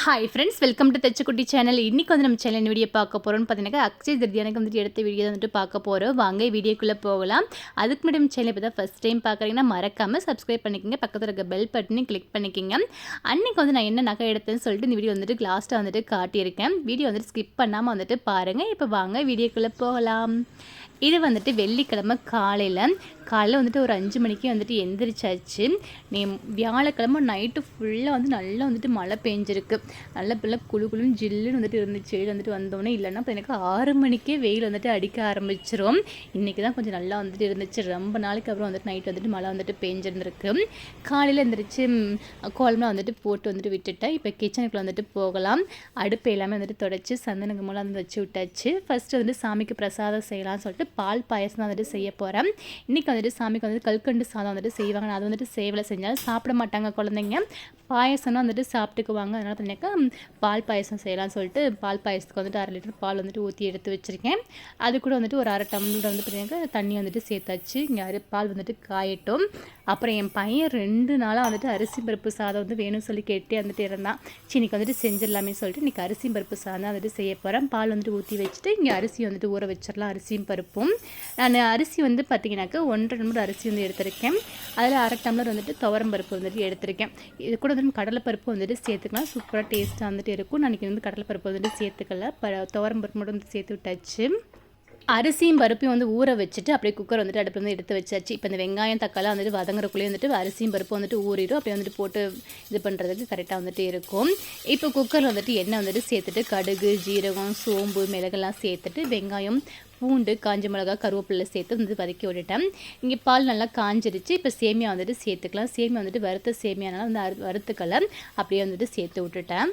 Hi friends, welcome to Thechakutty channel. இன்றைக்கி வந்து நம்ம சேனல் வீடியோ பார்க்க போகிறோம்னு பார்த்தீங்கன்னா, அக்ஷய திருதியானுக்கு வந்துட்டு எடுத்த வீடியோ வந்துட்டு பார்க்க போகிறோம். வாங்க வீடியோக்குள்ளே போகலாம். அதுக்கு முன்னாடி நம்ம சேனல் இப்போ தான் ஃபஸ்ட் டைம் பார்க்குறீங்கன்னா மறக்காமல் சப்ஸ்கிரைப் பண்ணிக்கோங்க. பக்கத்தில் இருக்க பெல் பட்டனையும் கிளிக் பண்ணிக்கோங்க. அன்றைக்கி வந்து நான் என்ன நகை எடுத்தேன்னு சொல்லிட்டு இந்த வீடியோ வந்துட்டு லாஸ்ட்டாக வந்துட்டு காட்டியிருக்கேன். வீடியோ வந்துட்டு ஸ்கிப் பண்ணாமல் வந்துட்டு பாருங்கள். இப்போ வாங்க வீடியோக்குள்ளே போகலாம். இது வந்துட்டு வெள்ளிக்கிழமை காலையில் வந்துட்டு ஒரு 5 மணிக்கு வந்துட்டு எந்திரிச்சாச்சு. வியாழக்கிழமை நைட்டு ஃபுல்லாக வந்து நல்லா வந்துட்டு மழை பெஞ்சிருக்கு. நல்ல பிள்ளை குழுன்னு ஜில்லுன்னு வந்துட்டு இருந்துச்சு. வெயில் வந்துட்டு வந்தோடனே இல்லைன்னா இப்போ எனக்கு 6 மணிக்கே வெயில் வந்துட்டு அடிக்க ஆரம்பிச்சிரும். இன்றைக்கி தான் கொஞ்சம் நல்லா வந்துட்டு இருந்துச்சு. ரொம்ப நாளைக்கு அப்புறம் வந்துட்டு நைட்டு வந்துட்டு மழை வந்துட்டு பெஞ்சிருந்துருக்கு. காலையில் எழுந்திரிச்சு கோலம்லாம் வந்துட்டு போட்டு வந்துட்டு விட்டுட்டேன். இப்போ கிச்சனுக்குள்ள வந்துட்டு போகலாம். அடுப்பு எல்லாமே வந்துட்டு தொடச்சி சந்தனக்கு மூலம் வந்து வச்சு விட்டாச்சு. ஃபஸ்ட்டு வந்துட்டு சாமிக்கு பிரசாதம் செய்யலாம்னு சொல்லிட்டு பால் பாயசம் தான் வந்துட்டு செய்ய போகிறேன். இன்றைக்கி வந்துட்டு சாமிக்கு வந்துட்டு கல்கண்டு சாதம் வந்துட்டு செய்வாங்க. அது வந்துட்டு சேவலை செஞ்சாலும் சாப்பிட மாட்டாங்க குழந்தைங்க. பாயசம்னா வந்துட்டு சாப்பிட்டுக்குவாங்க. அதனால் பண்ணிக்கா பால் பாயசம் செய்யலாம்னு சொல்லிட்டு பால் பாயசத்துக்கு வந்துட்டு 1/2 லிட்டர் பால் வந்துட்டு ஊற்றி எடுத்து வச்சுருக்கேன். அது கூட வந்துட்டு ஒரு 1/2 டம்ளர் வந்து பார்த்தீங்கன்னா தண்ணி வந்துட்டு சேர்த்தாச்சு. இங்கே பால் வந்துட்டு காயட்டும். அப்புறம் என் பையன் 2 நாளாக வந்துட்டு அரிசி பருப்பு சாதம் வந்து வேணும்னு சொல்லி கேட்டே வந்துட்டு இருந்தான். இன்னைக்கு வந்துட்டு செஞ்சிடலாமே சொல்லிட்டு இன்றைக்கி அரிசி பருப்பு சாதம் வந்துட்டு செய்ய போகிறேன். பால் வந்துட்டு ஊற்றி வச்சுட்டு இங்கே அரிசி வந்துட்டு ஊற வச்சிடலாம். அரிசியும் பருப்பும் நான் அரிசி வந்து பார்த்திங்கனாக்கா 1.5 டம்ளர் அரிசி வந்து எடுத்திருக்கேன். அதில் 1/2 டம்ளர் வந்துட்டு துவரம் பருப்பு வந்துட்டு எடுத்திருக்கேன். இது கூட வந்து கடலைப்பருப்பு வந்துட்டு சேர்த்துக்கலாம். சூப்பராக டேஸ்ட்டாக வந்துட்டு இருக்கும். நான் இன்றைக்கி வந்து கடலைப்பருப்பு வந்துட்டு சேர்த்துக்கல. துவரம் பருப்பு மட்டும் வந்து சேர்த்து விட்டாச்சு. அரிசியும் பருப்பையும் வந்து ஊற வச்சுட்டு அப்படியே குக்கர் வந்துட்டு அடுப்பில் வந்து எடுத்து வச்சாச்சு. இப்போ இந்த வெங்காயம் தக்காளி வந்துட்டு வதங்குறக்குள்ளேயே வந்துட்டு அரிசியும் பருப்பு வந்துட்டு ஊறிடும். அப்படியே வந்துட்டு போட்டு இது பண்ணுறதுக்கு கரெக்டாக வந்துட்டு இருக்கும். இப்போ குக்கரில் வந்துட்டு எண்ணெய் வந்துட்டு சேர்த்துட்டு கடுகு, ஜீரகம், சோம்பு, மிளகெல்லாம் சேர்த்துட்டு வெங்காயம், பூண்டு, காஞ்ச மிளகா, கருவேப்பிலை சேர்த்து வந்து வதக்கி விட்டுட்டேன். இங்கே பால் நல்லா காஞ்சிருச்சு. இப்போ சேமியா வந்துட்டு சேர்த்துக்கலாம். சேமியா வந்துட்டு வறுத்த சேமியானால வந்து வறுத்துக்கலை அப்படியே வந்துட்டு சேர்த்து விட்டுட்டேன்.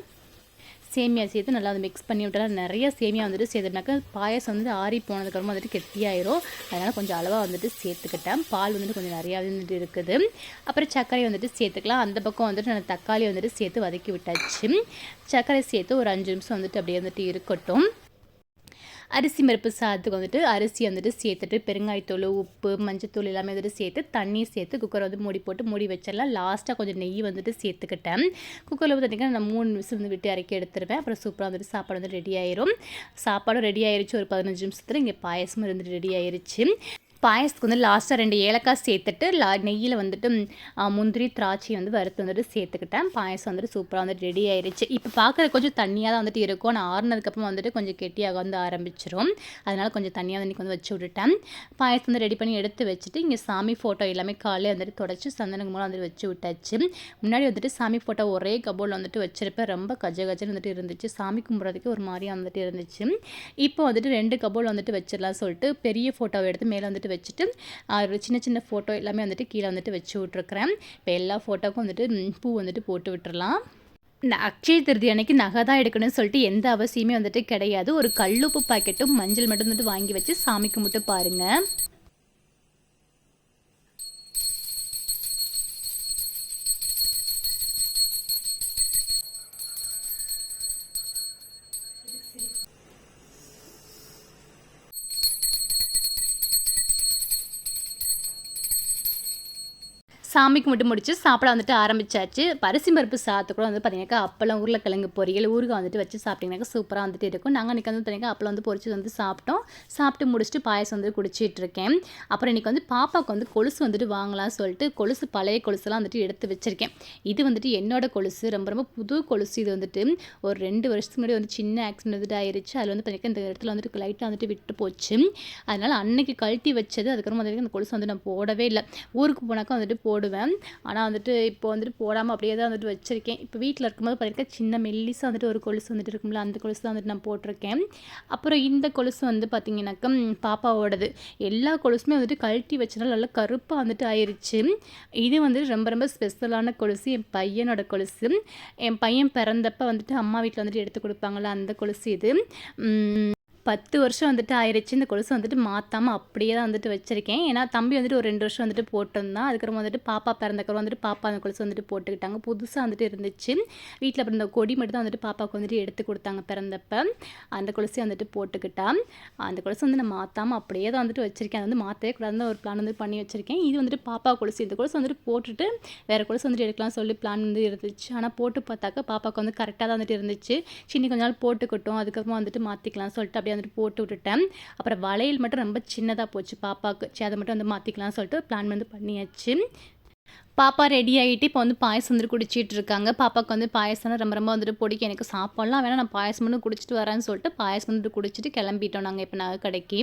சேமியா சேர்த்து நல்லா வந்து மிக்ஸ் பண்ணி விட்டால் நிறைய சேமியா வந்துட்டு சேர்த்துனாக்கா பாயசம் வந்துட்டு ஆறி போனதுக்கப்புறமா வந்துட்டு கெட்டியாயிரும். அதனால் கொஞ்சம் அளவாக வந்துட்டு சேர்த்துக்கிட்டேன். பால் வந்துட்டு கொஞ்சம் நிறையா வந்துட்டு இருக்குது. அப்புறம் சர்க்கரை வந்துட்டு சேர்த்துக்கலாம். அந்த பக்கம் வந்துட்டு நான் தக்காளி வந்துட்டு சேர்த்து வதக்கி விட்டாச்சு. சர்க்கரை சேர்த்து ஒரு 5 நிமிஷம் வந்துட்டு அப்படியே வந்துட்டு இருக்கட்டும். அரிசி பருப்பு சாதத்துக்கு வந்துட்டு அரிசி வந்துட்டு சேர்த்துட்டு பெருங்காயத்தூள், உப்பு, மஞ்சத்தூள் எல்லாமே வந்துட்டு சேர்த்து தண்ணி சேர்த்து குக்கரை வந்து மூடி வச்சிடலாம். லாஸ்ட்டாக கொஞ்சம் நெய் வந்துட்டு சேர்த்துக்கிட்டேன். குக்கரில் வந்து பார்த்திங்கன்னா நான் 3 விசில் வந்து விட்டு இறக்கி எடுத்துருவேன். அப்புறம் சூப்பராக வந்துட்டு சாப்பாடு வந்து ரெடி ஆயிரும். சாப்பாடும் ரெடி ஆயிடுச்சு. ஒரு 15 நிமிஷத்தில் இங்கே பாயசமும் இருந்துட்டு ரெடி ஆயிடுச்சு. பாயசத்துக்கு வந்து லாஸ்ட்டாக 2 ஏலக்காய் சேர்த்துட்டு நெய்யில் வந்துட்டு முந்திரி, திராட்சை வந்து வறுத்து வந்துட்டு சேர்த்துக்கிட்டேன். பாயசம் வந்துட்டு சூப்பராக வந்துட்டு ரெடி ஆயிடுச்சு. இப்போ பார்க்குற கொஞ்சம் தண்ணியாக தான் வந்துட்டு இருக்கும். ஆனால் ஆறுனதுக்கப்புறம் வந்துட்டு கொஞ்சம் கெட்டியாக வந்து ஆரம்பிச்சிரும். அதனால் கொஞ்சம் தண்ணியாக வந்து இன்றைக்கி வந்து வச்சு விட்டுட்டேன். பாயசம் வந்து ரெடி பண்ணி எடுத்து வச்சுட்டு இங்கே சாமி ஃபோட்டோ எல்லாமே காலையில் வந்துட்டு தொடச்சி சந்தனக்கு மூலம் வந்துட்டு வச்சு விட்டாச்சு. முன்னாடி வந்துட்டு சாமி ஃபோட்டோ ஒரே கபோர்டில் வந்துட்டு வச்சுருப்பேன். ரொம்ப கஜன்னு வந்துட்டு இருந்துச்சு. சாமி கும்பிட்றதுக்கு ஒரு மாதிரியாக வந்துட்டு இருந்துச்சு. இப்போ வந்துட்டு 2 கபோர்டில் வந்துட்டு வச்சிடலாம் சொல்லிட்டு பெரிய ஃபோட்டோவை எடுத்து மேலே வந்துட்டு வச்சுட்டு சின்ன சின்ன ஃபோட்டோ எல்லாமே வந்துட்டு கீழே வந்துட்டு வச்சு விட்ருக்குறேன். இப்போ எல்லா ஃபோட்டோவுக்கும் வந்துட்டு பூ வந்துட்டு போட்டு விட்டுறலாம். இந்த அக்ஷய திருதி அன்னைக்கு நகை தான் எடுக்கணும்னு சொல்லிட்டு எந்த அவசியமே வந்துட்டு கிடையாது. ஒரு கல்லுப்பு பாக்கெட்டும் மஞ்சள் மட்டும் வந்துட்டு வாங்கி வச்சு சாமி கும்பிட்டு பாருங்கள். சாமிக்கு மட்டும் முடிச்சு சாப்பிட வந்துட்டு ஆரம்பிச்சாச்சு. அரிசி பருப்பு சாதத்து கூட வந்து பார்த்தீங்கன்னாக்கா அப்பளம், உருளைக்கிழங்கு பொரியல், ஊறுகாய் வந்துட்டு வச்சு சாப்பிட்டீங்கன்னாக்கா சூப்பராக வந்துட்டு இருக்கும். நாங்கள் இன்றைக்கி வந்து பார்த்தீங்கன்னா அப்பளம் வந்து பொரிச்சு வந்து சாப்பிட்டு முடிச்சுட்டு பாயசம் வந்து குடிச்சிட்டு இருக்கேன். அப்புறம் இன்றைக்கி வந்து பாப்பாவுக்கு வந்து கொலுசு வந்துட்டு வாங்கலாம்னு சொல்லிட்டு பழைய கொலுசுலாம் வந்துட்டு எடுத்து வச்சுருக்கேன். இது வந்துட்டு என்னோட கொலுசு, ரொம்ப ரொம்ப புது கொலுசு. இது வந்துட்டு ஒரு 2 வருஷத்துக்கு முன்னாடி வந்து சின்ன ஆக்சிடென்ட் வந்துட்டு ஆயிடுச்சு. அதில் வந்து பார்த்தீங்கன்னா இந்த இடத்துல வந்துட்டு லைட்டாக வந்துட்டு விட்டு போச்சு. அதனால் அன்னைக்கு கழட்டி வச்சது. அதுக்கப்புறம் வந்துட்டு அந்த கொலுசு வந்து நான் போடவே இல்லை. ஊருக்கு போனாக்கா வந்துட்டு போடுவேன். ஆனால் வந்துட்டு இப்போ வந்துட்டு போடாமல் அப்படியே தான் வந்துட்டு வச்சுருக்கேன். இப்போ வீட்டில் இருக்கும்போது பார்த்தீங்கன்னா சின்ன மெல்லிஸாக வந்துட்டு ஒரு கொலுசு வந்துட்டு இருக்கும்ல, அந்த கொலுசு தான் வந்துட்டு நான் போட்டிருக்கேன். அப்புறம் இந்த கொலுசு வந்து பார்த்திங்கனாக்கா பாப்பாவோடது. எல்லா கொலுசுமே வந்துட்டு கழட்டி வச்சனால நல்லா கருப்பாக வந்துட்டு ஆயிடுச்சு. இது வந்து ரொம்ப ரொம்ப ஸ்பெஷலான கொலுசு. என் பையனோட கொலுசு. என் பையன் பிறந்தப்போ வந்துட்டு அம்மா வீட்டில் வந்துட்டு எடுத்து கொடுப்பாங்கள்ல, அந்த கொலுசு இது. 10 வருஷம் வந்துட்டு ஆயிருச்சு. இந்த கொலுசு வந்துட்டு மாத்தாம அப்படியே தான் வந்துட்டு வச்சிருக்கேன். ஏன்னா தம்பி வந்துட்டு ஒரு 2 வருஷம் வந்துட்டு போட்டிருந்தான். அதுக்கப்புறம் வந்துட்டு பாப்பா பிறந்தக்கப்புறம் வந்துட்டு பாப்பா அந்த கொலுசு வந்துட்டு போட்டுக்கிட்டாங்க. புதுசா வந்துட்டு இருந்துச்சு. வீட்ல அப்புறம் இந்த கொடி மட்டும் தான் வந்துட்டு பாப்பாவுக்கு வந்துட்டு எடுத்து குடுத்தாங்க பிறந்தப்ப. அந்த கொலுசையும் வந்துட்டு போட்டுக்கிட்டா. அந்த கொலுசு வந்து நான் மாத்தாம அப்படியே தான் வந்துட்டு வச்சிருக்கேன். அது வந்து மாத்தவே கூடாதுன்னு ஒரு பிளான் வந்து பண்ணி வச்சிருக்கேன். இது வந்துட்டு பாப்பா கொலுசு. இந்த கொலுசு வந்துட்டு போட்டுட்டு வேற கொலுசு வந்துட்டு எடுக்கலாம்னு சொல்லி பிளான் வந்து இருந்துச்சு. ஆனா போட்டு பார்த்தாக்கா பாப்பாவுக்கு வந்து கரெக்ட்டா தான் வந்துட்டு இருந்துச்சு. சின்ன கொஞ்ச நாள் போட்டுக்கட்டும். அதுக்கப்புறமா வந்துட்டு மாத்திக்கலாம்னு சொல்லிட்டு அப்படியே வந்துட்டு போட்டு விட்டுட்டேன். அப்புறம் வளையல் மட்டும் ரொம்ப சின்னதா போச்சு பாப்பாவுக்கு. சரி அதை மட்டும் வந்து மாத்திக்கலாம்னு சொல்லிட்டு பிளான் வந்து பண்ணியாச்சு. பாப்பா ரெடி ஆகிட்டு இப்போ வந்து பாயசம் வந்துட்டு குடிச்சிட்டு இருக்காங்க. பாப்பாவுக்கு வந்து பாயசம்னா ரொம்ப ரொம்ப வந்துட்டு பிடிக்கும். எனக்கு சாப்பாடுலாம் வேணாம், நான் பாயசம் மட்டும் குடிச்சிட்டு வரேன்னு சொல்லிட்டு பாயசம் வந்துட்டு குடிச்சிட்டு கிளம்பிட்டோம் நாங்கள் இப்போ நகை கடைக்கு.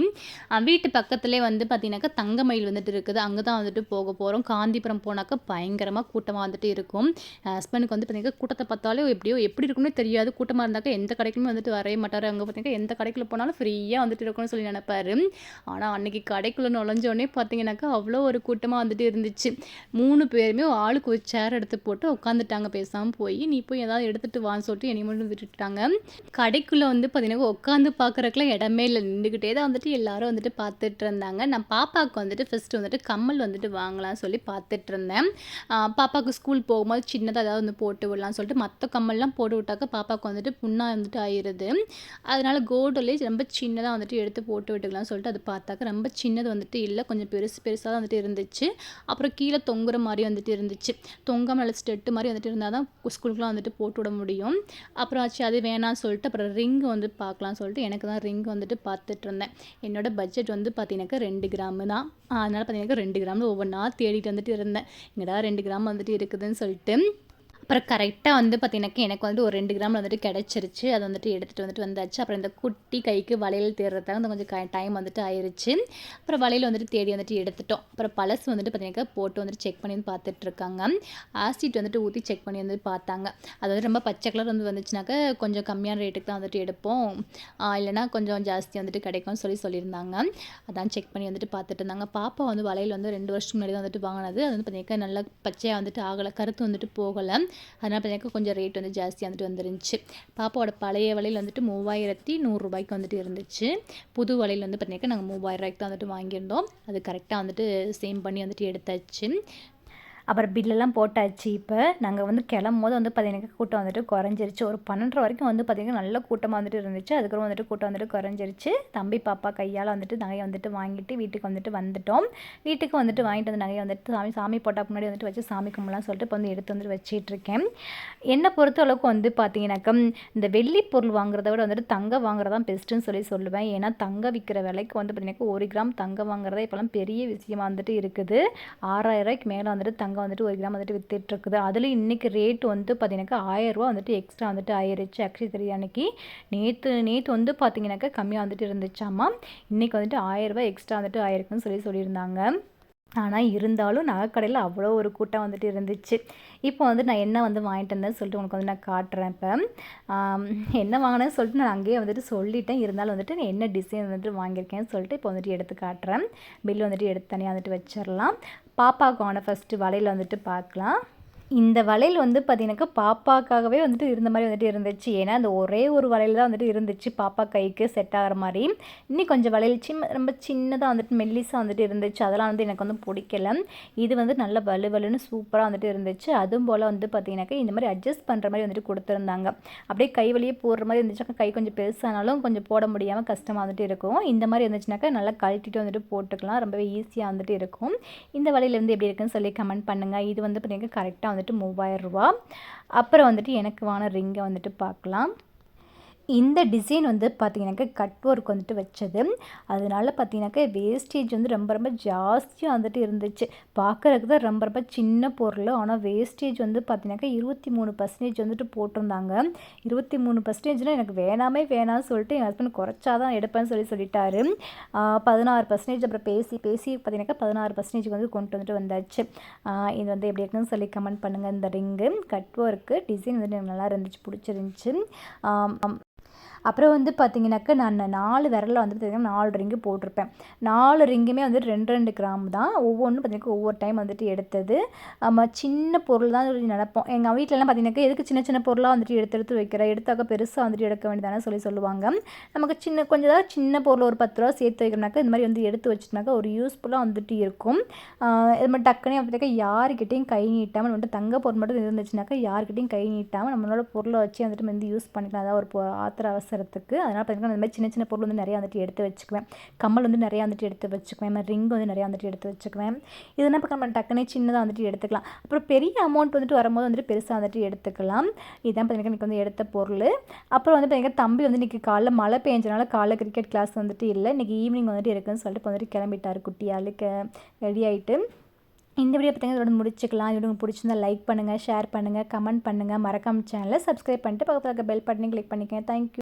வீட்டு பக்கத்துலேயே வந்து பார்த்தீங்கன்னாக்கா தங்கமயில் வந்துட்டு இருக்குது. அங்கே தான் வந்துட்டு போக போகிறோம். காந்திபுரம் போனாக்கா பயங்கரமாக கூட்டமாக வந்துட்டு இருக்கும். ஹஸ்பண்டுக்கு வந்து பார்த்தீங்கன்னா கூட்டத்தை பார்த்தாலே எப்படியோ எப்படி இருக்குன்னு தெரியாது. கூட்டமாக இருந்தாக்கா எந்த கடைக்குமே வந்துட்டு வரவே மாட்டார். அங்கே பார்த்தீங்கன்னா எந்த கடைக்குள்ள போனாலும் ஃப்ரீயாக வந்துட்டு இருக்கும்னு சொல்லி நினைப்பாரு. ஆனால் அன்றைக்கி கடைக்குள்ளே நுழைஞ்சோடனே பார்த்தீங்கன்னாக்கா அவ்வளோ ஒரு கூட்டமாக வந்துட்டு இருந்துச்சு. 3 பேருமே ஆளுக்கு ஒரு சேர் எடுத்து போட்டு உட்காந்துட்டாங்க. பேசாமல் போய் நீ போய் ஏதாவது எடுத்துகிட்டு வான்னு சொல்லிட்டு என்னை மட்டும் விட்டுட்டாங்க. கடைக்குள்ளே வந்து பார்த்தீங்கன்னா உட்காந்து பார்க்குறதுக்குலாம் இடமே இல்லை. நின்றுக்கிட்டே தான் வந்துட்டு எல்லாரும் வந்துட்டு பார்த்துட்டு இருந்தாங்க. நான் பாப்பாவுக்கு வந்துட்டு ஃபஸ்ட்டு வந்துட்டு கம்மல் வந்துட்டு வாங்கலாம்னு சொல்லி பார்த்துட்டு இருந்தேன். பாப்பாவுக்கு ஸ்கூல் போகும்போது சின்னதாக ஏதாவது வந்து போட்டு விடலாம்னு சொல்லிட்டு மற்ற கம்மல்லாம் போட்டு விட்டாக்க பாப்பாவுக்கு வந்துட்டு புண்ணாக வந்துட்டு ஆயிடுது. அதனால் கோல்டுலேயே ரொம்ப சின்னதாக வந்துட்டு எடுத்து போட்டு விட்டுக்கலாம்னு சொல்லிட்டு அது பார்த்தாக்க ரொம்ப சின்னது வந்துட்டு இல்லை, கொஞ்சம் பெருசாக தான் வந்துட்டு இருந்துச்சு. அப்புறம் கீழே தொங்குற மாதிரி வந்துட்டு இருந்துச்சு. தொங்காமல் நல்ல ஸ்டெட்டு மாதிரி வந்துட்டு இருந்தால் தான் ஸ்கூலுக்குலாம் வந்துட்டு போட்டு விட முடியும். அப்புறம் ஆச்சு அது வேணான்னு சொல்லிட்டு அப்புறம் ரிங் வந்து பார்க்கலாம்னு சொல்லிட்டு எனக்கு தான் ரிங் வந்துட்டு பார்த்துட்டு இருந்தேன். என்னோடய பட்ஜெட் வந்து பார்த்தீங்கன்னாக்கா 2 கிராமு தான். அதனால் பார்த்தீங்கன்னாக்கா 2 கிராமில் ஒவ்வொன்றா தேடிட்டு வந்துட்டு இருந்தேன். இங்கடா 2 கிராம் வந்துட்டு இருக்குதுன்னு சொல்லிட்டு. அப்புறம் கரெக்டாக வந்து பார்த்தீங்கன்னாக்கா எனக்கு வந்து ஒரு 2 கிராம் வந்துட்டு கிடச்சிருச்சு. அதை வந்துட்டு எடுத்துகிட்டு வந்துட்டு வந்தாச்சு. அப்புறம் இந்த குட்டி கைக்கு வளையல் தேடுறதுக்காக வந்து கொஞ்சம் டைம் வந்துட்டு ஆயிடுச்சு. அப்புறம் வளையல் வந்துட்டு தேடி வந்துட்டு எடுத்துட்டோம். அப்புறம் பழசு வந்துட்டு பார்த்தீங்கன்னாக்கா போட்டு வந்துட்டு செக் பண்ணி பார்த்துட்ருக்காங்க. ஆசிட் வந்துட்டு ஊற்றி செக் பண்ணி வந்து பார்த்தாங்க. அதாவது ரொம்ப பச்சை கலர் வந்து வந்துச்சுனாக்கா கொஞ்சம் கம்மியான ரேட்டுக்கு தான் வந்துட்டு எடுப்போம், இல்லைனா கொஞ்சம் ஜாஸ்தி வந்துட்டு கிடைக்கும்னு சொல்லியிருந்தாங்க. அதான் செக் பண்ணி வந்துட்டு பார்த்துட்டு இருந்தாங்க. பாப்பா வந்து வளையல் வந்து 2 வருஷத்துக்கு முன்னாடி தான் வந்துட்டு வாங்கினது. அது வந்து பார்த்தீங்கன்னா நல்லா பச்சையாக வந்துட்டு ஆகலை, கருத்து வந்துட்டு போகலை. அதனால் பார்த்தீங்கன்னா கொஞ்சம் ரேட் வந்து ஜாஸ்தியாக வந்துட்டு வந்துருந்துச்சு. பாப்பாவோட பழைய வளையல் வந்துட்டு 3100 ரூபாய்க்கு வந்துட்டு இருந்துச்சு. புது வளையல் வந்து பார்த்தீங்கன்னா நாங்கள் 3000 ரூபாய்க்கு தான் வந்துட்டு வாங்கியிருந்தோம். அது கரெக்டாக வந்துட்டு சேம் பண்ணி வந்துட்டு எடுத்தாச்சு. அப்புறம் பில்லெல்லாம் போட்டாச்சு. இப்போ நாங்கள் வந்து கிளம்பும்போது வந்து பார்த்தீங்கன்னா கூட்டம் வந்துட்டு குறைஞ்சிருச்சு. ஒரு 12:30 வரைக்கும் வந்து பார்த்திங்கன்னா நல்ல கூட்டமாக வந்துட்டு இருந்துச்சு. அதுக்கப்புறம் வந்துட்டு கூட்டம் வந்துட்டு குறைஞ்சிருச்சு. தம்பி பாப்பா கையால் வந்துட்டு நகையை வந்துட்டு வாங்கிட்டு வீட்டுக்கு வந்துட்டு வந்துட்டோம். வீட்டுக்கு வந்துட்டு வாங்கிட்டு வந்து நகையை வந்துட்டு சாமி போட்டாக்கு முன்னாடி வந்துட்டு வச்சு சாமி கும்பலாம் சொல்லிட்டு இப்போ வந்து எடுத்து வந்துட்டு வச்சிட்ருக்கேன். என்னை பொறுத்த அளவுக்கு வந்து பார்த்தீங்கன்னாக்கா இந்த வெள்ளி பொருள் வாங்குறத விட வந்துட்டு தங்கம் வாங்குறதான் பெஸ்ட்டுன்னு சொல்லுவேன். ஏன்னா தங்கம் விற்கிற விலைக்கு வந்து பார்த்திங்கன்னா 1 கிராம் தங்கம் வாங்குறதே இப்போலாம் பெரிய விஷயமா வந்துட்டு இருக்குது. 6000 ரூபாய்க்கு மேலே வந்துட்டு தங்கம் வந்துட்டு 1 கிராம் வந்துட்டு வித்துட்ருக்குது. அதில் இன்றைக்கி ரேட் வந்து பார்த்தீங்கன்னாக்கா 1000 ரூபா வந்துட்டு எக்ஸ்ட்ரா வந்துட்டு ஆயிடுச்சு. அக்ஷய திருதி அன்னைக்கு நேற்று வந்து பார்த்தீங்கன்னாக்கா கம்மியாக வந்துட்டு இருந்துச்சாமா. இன்றைக்கி வந்துட்டு 1000 ரூபா எக்ஸ்ட்ரா வந்துட்டு ஆயிருக்குன்னு சொல்லியிருந்தாங்க. ஆனால் இருந்தாலும் நகைக்கடையில் அவ்வளோ ஒரு கூட்டம் வந்துட்டு இருந்துச்சு. இப்போ வந்து நான் என்ன வந்து வாங்கிட்டு வந்தேன்னு சொல்லிட்டு உனக்கு வந்து நான் காட்டுறேன். இப்போ என்ன வாங்கினேன்னு சொல்லிட்டு நான் அங்கேயே வந்துட்டு சொல்லிட்டேன். இருந்தாலும் வந்துட்டு நான் என்ன டிசைன் வந்துட்டு வாங்கியிருக்கேன்னு சொல்லிட்டு இப்போ வந்துட்டு எடுத்து காட்டுறேன். பில்லு வந்துட்டு எடுத்து தனியாக வந்துட்டு வச்சிடலாம். பாப்பாவுக்கு வாங்கின ஃபஸ்ட்டு வளையல் வந்துட்டு பார்க்கலாம். இந்த வளையல் வந்து பார்த்தீங்கன்னாக்கா பாப்பாக்காகவே வந்துட்டு இருந்த மாதிரி வந்துட்டு இருந்துச்சு. ஏன்னா அந்த ஒரே ஒரு வளையல் தான் வந்துட்டு இருந்துச்சு பாப்பா கைக்கு செட் ஆகிற மாதிரி. இன்னும் கொஞ்சம் வளையல் ரொம்ப சின்னதாக வந்துட்டு மெல்லிஸாக வந்துட்டு இருந்துச்சு. அதெல்லாம் வந்து எனக்கு வந்து பிடிக்கல. இது வந்து நல்ல வலுவலுன்னு சூப்பராக வந்துட்டு இருந்துச்சு. அதுவும் போல் வந்து பார்த்தீங்கன்னாக்கா இந்த மாதிரி அட்ஜஸ்ட் பண்ணுற மாதிரி வந்துட்டு கொடுத்துருந்தாங்க. அப்படியே கை வழியே போடுற மாதிரி இருந்துச்சுனாக்கா கை கொஞ்சம் பெருசானாலும் கொஞ்சம் போட முடியாமல் கஷ்டமாக வந்துட்டு இருக்கும். இந்த மாதிரி இருந்துச்சுனாக்கா நல்லா கழட்டிட்டு வந்துட்டு போட்டுக்கலாம். ரொம்பவே ஈஸியாக வந்துட்டு இருக்கும். இந்த வளையல் வந்து எப்படி இருக்குன்னு சொல்லி கமெண்ட் பண்ணுங்கள். இது வந்து பார்த்தீங்கன்னா கரெக்டாக வந்துட்டு 3000 ரூபா. அப்புறம் வந்துட்டு எனக்கு வாங்கின ரிங்கை வந்துட்டு பார்க்கலாம். இந்த டிசைன் வந்து பார்த்திங்கனாக்கா கட் ஒர்க் வந்துட்டு வச்சது. அதனால பார்த்திங்கனாக்கா வேஸ்டேஜ் வந்து ரொம்ப ரொம்ப ஜாஸ்தியாக வந்துட்டு இருந்துச்சு. பார்க்குறதுக்கு தான் ரொம்ப ரொம்ப சின்ன பொருள். ஆனால் வேஸ்டேஜ் வந்து பார்த்திங்கனாக்கா 23% வந்துட்டு போட்டிருந்தாங்க. 23%லாம் எனக்கு வேணாம்னு சொல்லிட்டு என் ஹஸ்பண்ட் குறைச்சா தான் எடுப்பேன்னு சொல்லிட்டாரு. 16% அப்புறம் பேசி பார்த்திங்கனாக்கா 16% வந்து கொண்டு வந்துட்டு வந்தாச்சு. இது வந்து எப்படி இருக்குன்னு சொல்லி கமெண்ட் பண்ணுங்கள். இந்த ரிங்கு கட் ஒர்க்கு டிசைன் வந்து எனக்கு நல்லா இருந்துச்சு, பிடிச்சிருந்துச்சு. அப்புறம் வந்து பார்த்திங்கனாக்கா நான் 4 விரலில் வந்து பார்த்திங்கன்னா 4 ரிங்கு போட்டிருப்பேன். 4 ரிங்குமே வந்துட்டு 2 2 கிராம் தான். ஒவ்வொன்றும் பார்த்திங்கன்னா ஒவ்வொரு டைம் வந்துட்டு எடுத்தது. சின்ன பொருள் தான் சொல்லி நினப்போம். எங்கள் வீட்டிலலாம் பார்த்திங்கனாக்கா எதுக்கு சின்ன சின்ன பொருளாக வந்துட்டு எடுத்து எடுத்து வைக்கிற, எடுத்தாக்கா பெருசாக வந்துட்டு எடுக்க வேண்டியதானே சொல்லுவாங்க. நமக்கு கொஞ்சம் ஏதாவது சின்ன பொருள் ஒரு 10 ரூபா சேர்த்து வைக்கிறோம்னாக்கா இந்த மாதிரி வந்து எடுத்து வச்சுட்டுனாக்கா ஒரு யூஸ்ஃபுல்லாக வந்துட்டு இருக்கும். இது மாதிரி டக்குனே பார்த்திங்கனாக்கா யாருக்கிட்டையும் கை நீட்டாமல் வந்துட்டு தங்க பொருள் மட்டும் இருந்துச்சுனாக்கா யாருக்கிட்டையும் கை நீட்டாமல் நம்மளோட பொருளை வச்சு வந்துட்டு வந்து யூஸ் பண்ணிக்கலாம். அதாவது ஒரு ஆத்திர அவசரத்துக்கு. அதனால் பார்த்திங்கன்னா இந்த மாதிரி சின்ன சின்ன பொருள் வந்து நிறையா வந்துட்டு எடுத்து வச்சுக்குவேன். கம்மல் வந்து நிறையா வந்துட்டு எடுத்து வச்சுக்குவேன். மாதிரி ரிங் வந்து நிறையா வந்துட்டு எடுத்து வச்சுக்குவேன். இதெல்லாம் இப்போ நம்ம டக்குனே சின்னதாக வந்துட்டு எடுத்துக்கலாம். அப்புறம் பெரிய அமௌண்ட் வந்துட்டு வரும்போது வந்துட்டு பெருசாக வந்துட்டு எடுத்துக்கலாம். இதுதான் பார்த்திங்கன்னா எனக்கு வந்து எடுத்த பொருள். அப்புறம் வந்து பார்த்திங்கன்னா தம்பி வந்து இன்றைக்கி காலைல மழை பெஞ்சனால காலைல கிரிக்கெட் கிளாஸ் வந்துட்டு இல்லை. இன்றைக்கி ஈவினிங் வந்துட்டு இருக்குதுன்னு சொல்லிட்டு இப்போ வந்துட்டு கிளம்பிட்டார் குட்டியாளுக்கு ரெடி ஆகிட்டு. இந்த வீடியோ பார்த்திங்கன்னா இதோட முடிச்சுக்கலாம். இது உங்களுக்கு பிடிச்சிருந்தா லைக் பண்ணுங்கள், ஷேர் பண்ணுங்கள், கமெண்ட் பண்ணுங்கள். மறக்காம சேனலை சப்ஸ்கிரைப் பண்ணிட்டு பக்கத்தில் இருக்க பெல் பட்டனையும் கிளிக் பண்ணிக்கங்க. தேங்க்யூ.